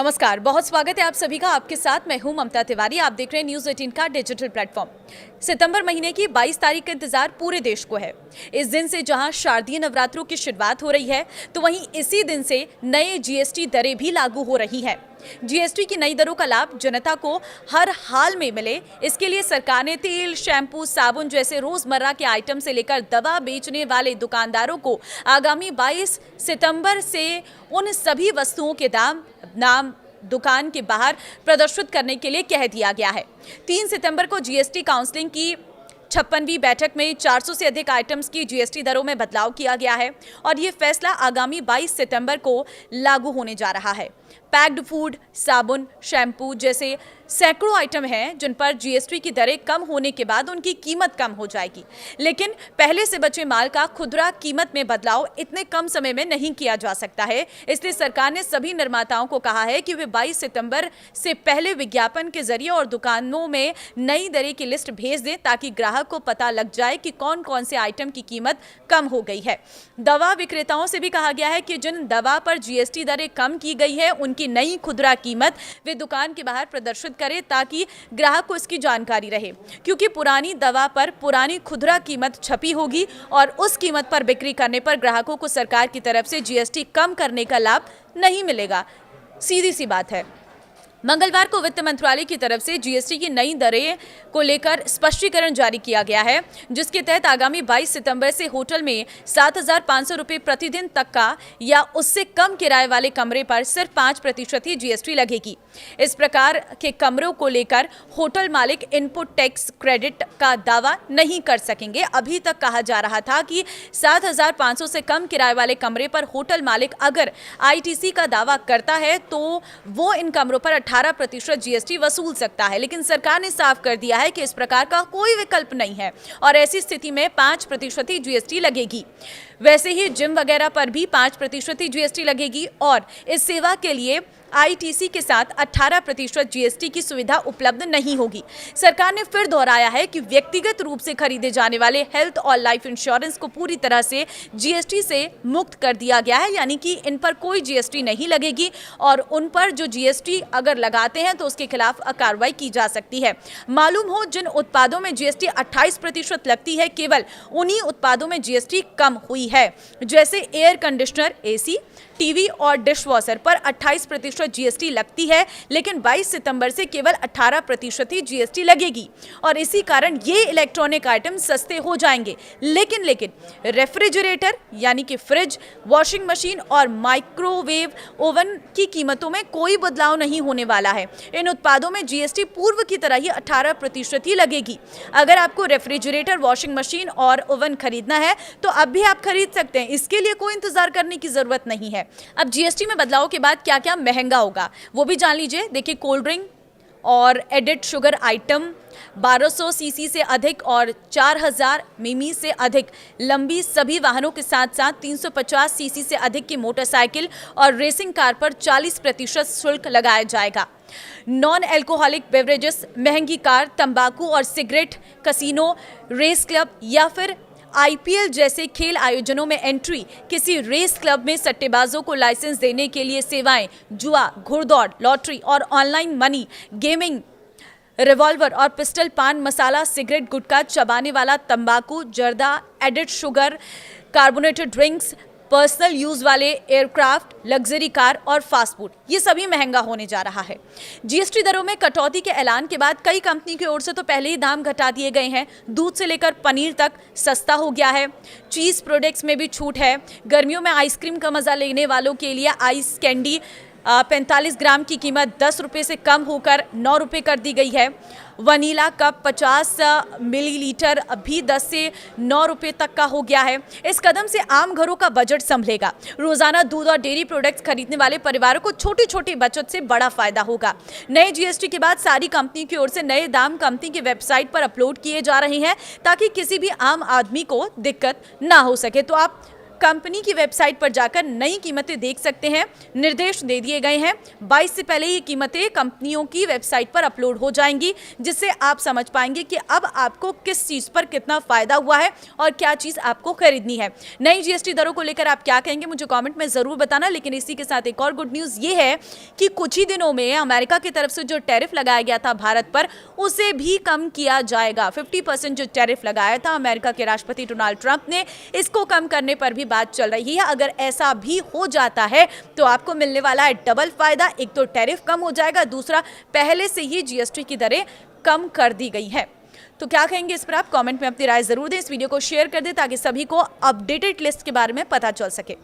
नमस्कार, बहुत स्वागत है आप सभी का। आपके साथ मैं हूं ममता तिवारी। आप देख रहे हैं न्यूज़ 18 का डिजिटल प्लेटफॉर्म। सितंबर महीने की 22 तारीख का इंतजार पूरे देश को है। इस दिन से जहां शारदीय नवरात्रों की शुरुआत हो रही है, तो वहीं इसी दिन से नए जीएसटी दरें भी लागू हो रही हैं। जीएसटी की नई दरों का लाभ जनता को हर हाल में मिले, इसके लिए सरकार ने तेल, शैम्पू, साबुन जैसे रोजमर्रा के आइटम से लेकर दवा बेचने वाले दुकानदारों को आगामी 22 सितंबर से उन सभी वस्तुओं के नाम दुकान के बाहर प्रदर्शित करने के लिए कह दिया गया है। 3 सितंबर को जीएसटी काउंसिलिंग की 56वीं बैठक में 400 से अधिक आइटम्स की जीएसटी दरों में बदलाव किया गया है और ये फैसला आगामी 22 सितंबर को लागू होने जा रहा है। पैक्ड फूड, साबुन, शैम्पू जैसे सैकड़ों आइटम हैं जिन पर जीएसटी की दरें कम होने के बाद उनकी कीमत कम हो जाएगी, लेकिन पहले से बचे माल का खुदरा कीमत में बदलाव इतने कम समय में नहीं किया जा सकता है। इसलिए सरकार ने सभी निर्माताओं को कहा है कि वे 22 सितंबर से पहले विज्ञापन के जरिए और दुकानों में नई दरें की लिस्ट भेज दें, ताकि ग्राहक को पता लग जाए कि कौन कौन से आइटम की कीमत कम हो गई है। दवा विक्रेताओं से भी कहा गया है कि जिन दवा पर जीएसटी दरें कम की गई है, उनकी नई खुदरा कीमत वे दुकान के बाहर प्रदर्शित करें, ताकि ग्राहक को इसकी जानकारी रहे, क्योंकि पुरानी दवा पर पुरानी खुदरा कीमत छपी होगी और उस कीमत पर बिक्री करने पर ग्राहकों को सरकार की तरफ से जीएसटी कम करने का लाभ नहीं मिलेगा। सीधी सी बात है। मंगलवार को वित्त मंत्रालय की तरफ से जीएसटी की नई दरें को लेकर स्पष्टीकरण जारी किया गया है, जिसके तहत आगामी 22 सितंबर से होटल में 7,500 रुपये प्रतिदिन तक का या उससे कम किराए वाले कमरे पर सिर्फ 5% ही जीएसटी लगेगी। इस प्रकार के कमरों को लेकर होटल मालिक इनपुट टैक्स क्रेडिट का दावा नहीं कर सकेंगे। अभी तक कहा जा रहा था कि 7,500 से कम किराए वाले कमरे पर होटल मालिक अगर आईटीसी का दावा करता है तो वो इन कमरों पर 18% जीएसटी वसूल सकता है, लेकिन सरकार ने साफ कर दिया है कि इस प्रकार का कोई विकल्प नहीं है और ऐसी स्थिति में 5% ही जीएसटी लगेगी। वैसे ही जिम वगैरह पर भी 5% ही जीएसटी लगेगी और इस सेवा के लिए आईटीसी के साथ 18% जीएसटी की सुविधा उपलब्ध नहीं होगी। सरकार ने फिर दोहराया है कि व्यक्तिगत रूप से खरीदे जाने वाले हेल्थ और लाइफ इंश्योरेंस को पूरी तरह से जीएसटी से मुक्त कर दिया गया है, यानी कि इन पर कोई जीएसटी नहीं लगेगी और उन पर जो जीएसटी अगर लगाते हैं तो उसके खिलाफ कार्रवाई की जा सकती है। मालूम हो, जिन उत्पादों में जीएसटी 28% लगती है, केवल उन्हीं उत्पादों में जीएसटी कम हुई है, जैसे एयर कंडीशनर, एसी, टीवी और डिशवॉशर पर 28% जीएसटी लगती है, लेकिन 22 सितंबर से केवल 18% ही जीएसटी लगेगी और इसी कारण ये इलेक्ट्रॉनिक आइटम सस्ते हो जाएंगे। लेकिन रेफ्रिजरेटर यानी कि फ्रिज, वॉशिंग मशीन और माइक्रोवेव ओवन की कीमतों में कोई बदलाव नहीं होने वाला है। इन उत्पादों में जीएसटी पूर्व की तरह ही 18% ही लगेगी। अगर आपको रेफ्रिजरेटर, वॉशिंग मशीन और ओवन खरीदना है तो अब भी आप खरीद सकते हैं, इसके लिए कोई इंतजार करने की जरूरत नहीं है। अब जीएसटी में बदलाव के बाद क्या क्या महंगा होगा वो भी जान लीजिए। देखिए, कोल्ड ड्रिंक और एडेड शुगर आइटम 1200 सीसी से अधिक और 4000 मिमी से अधिक लंबी सभी वाहनों के साथ साथ 350 सीसी से अधिक की मोटरसाइकिल और रेसिंग कार पर 40% शुल्क लगाया जाएगा। नॉन एल्कोहलिक बेवरेजेस, महंगी कार, तंबाकू और सिगरेट, कसिनो, रेस क्लब या फिर आईपीएल जैसे खेल आयोजनों में एंट्री, किसी रेस क्लब में सट्टेबाजों को लाइसेंस देने के लिए सेवाएं, जुआ, घुड़दौड़, लॉटरी और ऑनलाइन मनी गेमिंग, रिवॉल्वर और पिस्टल, पान मसाला, सिगरेट, गुटखा, चबाने वाला तंबाकू, जर्दा, added sugar, carbonated drinks, personal use वाले एयरक्राफ्ट, लग्जरी कार और फास्ट फूड, ये सभी महंगा होने जा रहा है। जीएसटी दरों में कटौती के ऐलान के बाद कई कंपनी की ओर से तो पहले ही दाम घटा दिए गए हैं। दूध से लेकर पनीर तक सस्ता हो गया है। चीज प्रोडक्ट्स में भी छूट है। गर्मियों में आइसक्रीम का मजा लेने वालों के लिए आइस कैंडी 45 ग्राम की कीमत 10 रुपये से कम होकर 9 रुपये कर दी गई है। वनीला कप 50 मिलीलीटर भी 10 से 9 रुपये तक का हो गया है। इस कदम से आम घरों का बजट संभलेगा। रोजाना दूध और डेयरी प्रोडक्ट्स खरीदने वाले परिवारों को छोटी छोटी बचत से बड़ा फायदा होगा। नए जीएसटी के बाद सारी कंपनी की ओर से नए दाम कंपनी की वेबसाइट पर अपलोड किए जा रहे हैं, ताकि किसी भी आम आदमी को दिक्कत ना हो सके। तो आप कंपनी की वेबसाइट पर जाकर नई कीमतें देख सकते हैं। निर्देश दे दिए गए हैं, 22 से पहले ये कीमतें कंपनियों की वेबसाइट पर अपलोड हो जाएंगी, जिससे आप समझ पाएंगे कि अब आपको किस चीज पर कितना फायदा हुआ है और क्या चीज आपको खरीदनी है। नई जीएसटी दरों को लेकर आप क्या कहेंगे मुझे कमेंट में जरूर बताना। लेकिन इसी के साथ एक और गुड न्यूज ये है कि कुछ ही दिनों में अमेरिका की तरफ से जो टैरिफ लगाया गया था भारत पर, उसे भी कम किया जाएगा। 50% जो टैरिफ लगाया था अमेरिका के राष्ट्रपति डोनाल्ड ट्रंप ने, इसको कम करने पर भी बात चल रही है। अगर ऐसा भी हो जाता है तो आपको मिलने वाला है डबल फायदा। एक तो टैरिफ कम हो जाएगा, दूसरा पहले से ही जीएसटी की दरें कम कर दी गई है। तो क्या कहेंगे इस पर आप कमेंट में अपनी राय जरूर दें। इस वीडियो को शेयर कर दें ताकि सभी को अपडेटेड लिस्ट के बारे में पता चल सके।